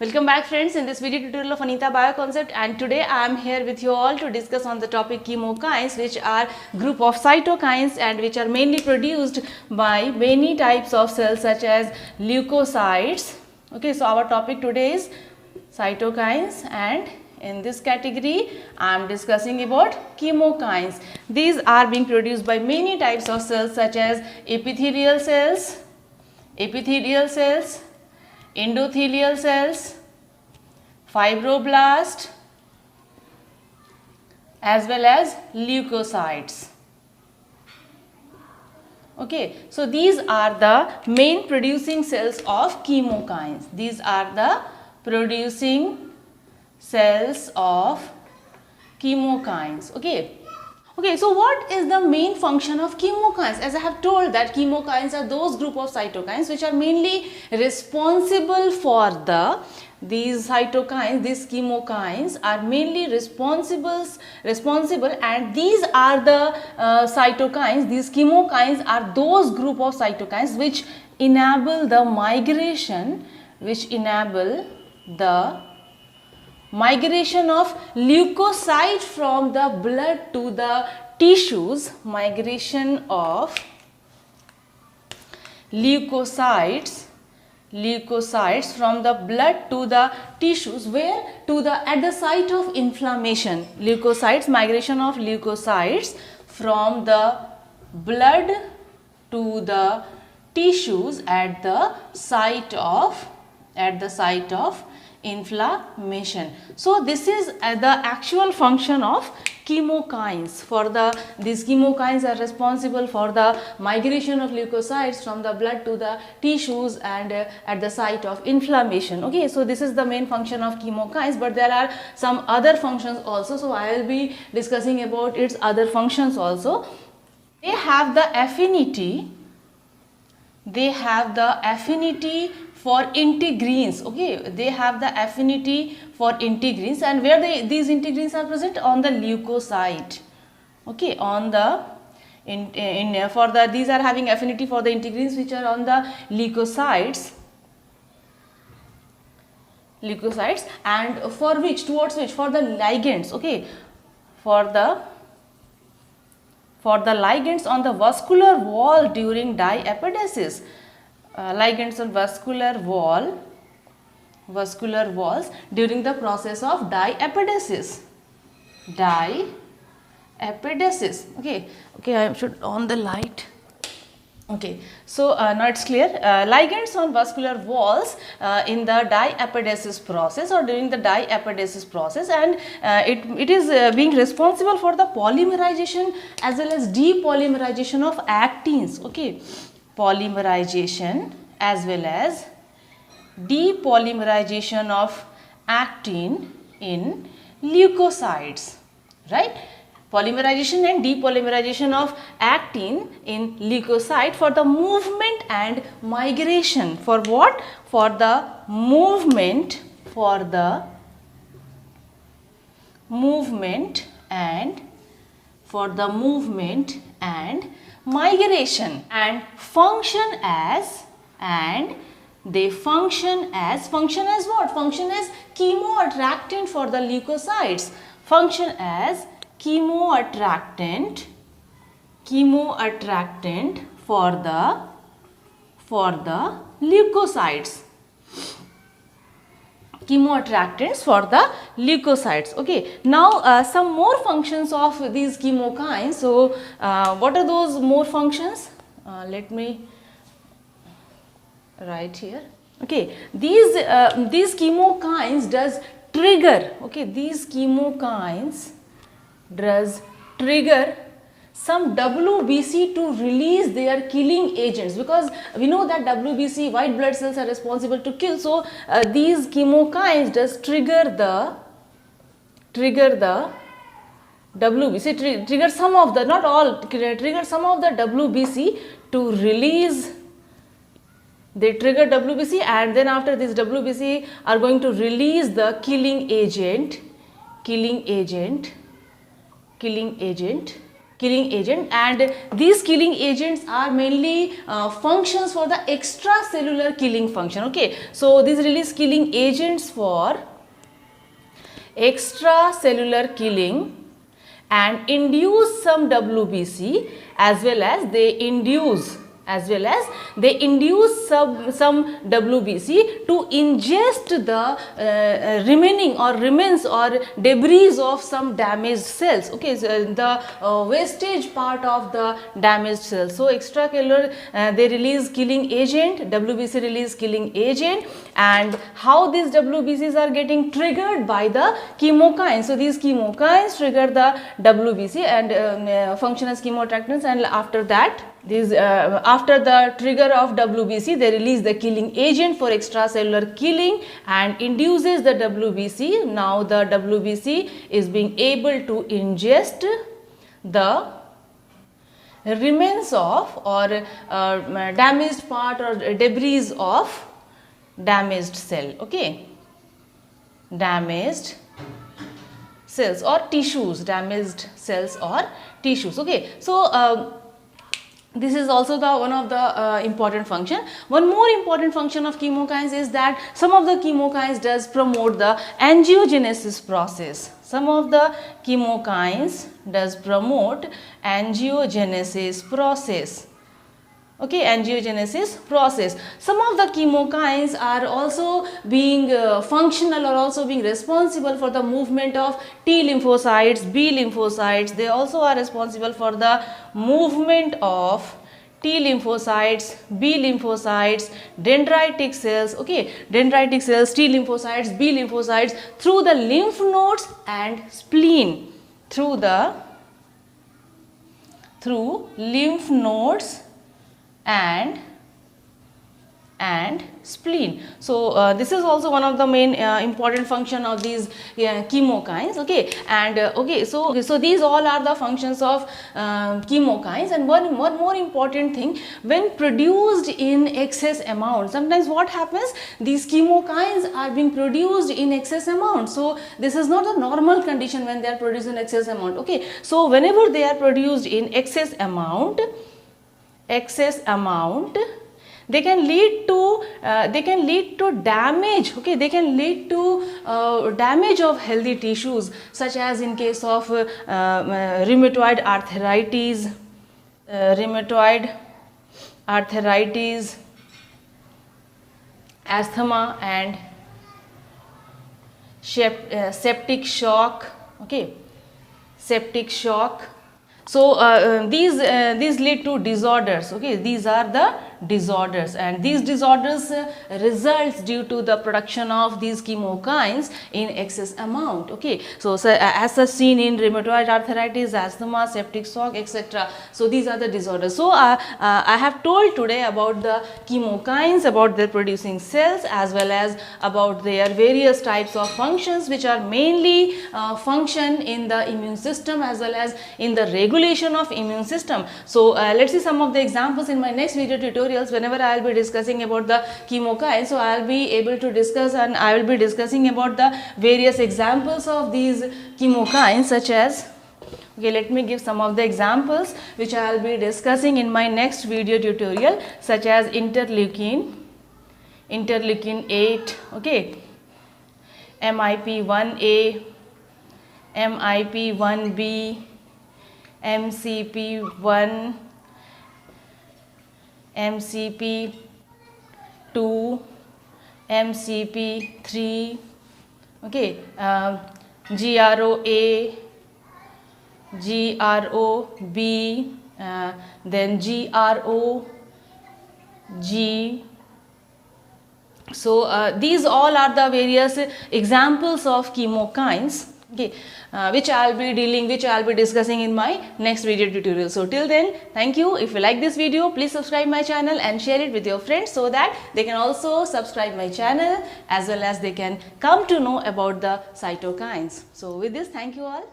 Welcome back friends in this video tutorial of Anita Bioconcept, and today I am here with you all to discuss on the topic chemokines, which are group of cytokines and which are mainly produced by many types of cells such as leukocytes. Okay, so our topic today is cytokines, and in this category I am discussing about chemokines. These are being produced by many types of cells such as epithelial cells, endothelial cells, fibroblast, as well as leukocytes. Okay, so these are the main producing cells of chemokines. These are the producing cells of chemokines. Okay, so what is the main function of chemokines? As I have told that chemokines are those group of cytokines which are mainly responsible for these chemokines are mainly responsible, and these are the cytokines, these chemokines are those group of cytokines which enable the migration, migration of leukocyte from the blood to the tissues, migration of leukocytes from the blood to the tissues, where at the site of inflammation, migration of leukocytes from the blood to the tissues at the site of inflammation. So this is the actual function of chemokines. These chemokines are responsible for the migration of leukocytes from the blood to the tissues and at the site of inflammation. Okay, so this is the main function of chemokines, but there are some other functions also, so I will be discussing about its other functions also. They have the affinity for integrins. Okay, they have the affinity for integrins, and where these integrins are present on the leukocyte. Okay, on the these are having affinity for the integrins which are on the leukocytes, and for which, towards which, for the ligands. Okay, for the ligands on the vascular wall during diapedesis. Ligands on vascular walls during the process of diapedesis. Okay, I should on the light. Okay, so now it's clear. Ligands on vascular walls in the diapedesis process or during the diapedesis process, and it is being responsible for the polymerization as well as depolymerization of actins. Okay, polymerization as well as depolymerization of actin in leukocytes, right? Polymerization and depolymerization of actin in leukocyte for the movement and migration. For what? For the movement and migration, and they function as what? Function as chemoattractant for the leukocytes. Function as chemoattractant for the leukocytes. Chemoattractants for the leukocytes. Okay, now some more functions of these chemokines. So what are those more functions? Let me write here. Okay, these chemokines does trigger. Okay, these chemokines does trigger some WBC to release their killing agents, because we know that WBC, white blood cells, are responsible to kill. So these chemokines does trigger the WBC, trigger some of the, not all, trigger some of the WBC to release. They trigger WBC, and then after this WBC are going to release the killing agent killing agent, and these killing agents are mainly functions for the extracellular killing function. Okay, so these release killing agents for extracellular killing and induce some WBC, as well as they induce some WBC to ingest the remaining or remains or debris of some damaged cells. Okay, so the wastage part of the damaged cells. So extracellular, they release killing agent, WBC release killing agent, and how these WBCs are getting triggered by the chemokines. So these chemokines trigger the WBC and function as chemoattractants, and after that after the trigger of WBC, they release the killing agent for extracellular killing and induces the WBC. Now the WBC is being able to ingest the remains of or damaged part or debris of damaged cell. Okay, damaged cells or tissues, damaged cells or tissues. Okay, so this is also the one of the important function. One more important function of chemokines is that some of the chemokines does promote the angiogenesis process. Some of the chemokines does promote angiogenesis process. Okay, angiogenesis process. Some of the chemokines are also being functional or also being responsible for the movement of T lymphocytes, B lymphocytes. They also are responsible for the movement of T lymphocytes, B lymphocytes, dendritic cells, okay, dendritic cells, T lymphocytes, B lymphocytes through the lymph nodes and spleen, through lymph nodes and spleen. So this is also one of the main important function of these chemokines. Okay, and so these all are the functions of chemokines. And one more important thing, when produced in excess amount, sometimes what happens, these chemokines are being produced in excess amount. So this is not the normal condition when they are produced in excess amount. Okay, so whenever they are produced in excess amount, they can lead to damage. Okay, they can lead to damage of healthy tissues, such as in case of rheumatoid arthritis, asthma, and septic shock. Okay, septic shock. So these lead to disorders. Okay, these are the disorders, and these disorders results due to the production of these chemokines in excess amount. Okay, so as seen in rheumatoid arthritis, asthma, septic shock, etc. So these are the disorders. So I have told today about the chemokines, about their producing cells, as well as about their various types of functions, which are mainly function in the immune system as well as in the regulation of immune system. So let's see some of the examples in my next video tutorials. Whenever I will be discussing about the chemokines, so I will be able to discuss, and I will be discussing about the various examples of these chemokines, such as, okay, let me give some of the examples which I will be discussing in my next video tutorial, such as interleukin 8, okay, MIP-1A, MIP-1B, MCP-1, MCP-2, MCP-3, okay, GRO-A, GRO-B, then GRO-G. So these all are the various examples of chemokines, okay, which I will be discussing in my next video tutorial. So till then, thank you. If you like this video, please subscribe my channel and share it with your friends, so that they can also subscribe my channel, as well as they can come to know about the cytokines. So with this, thank you all.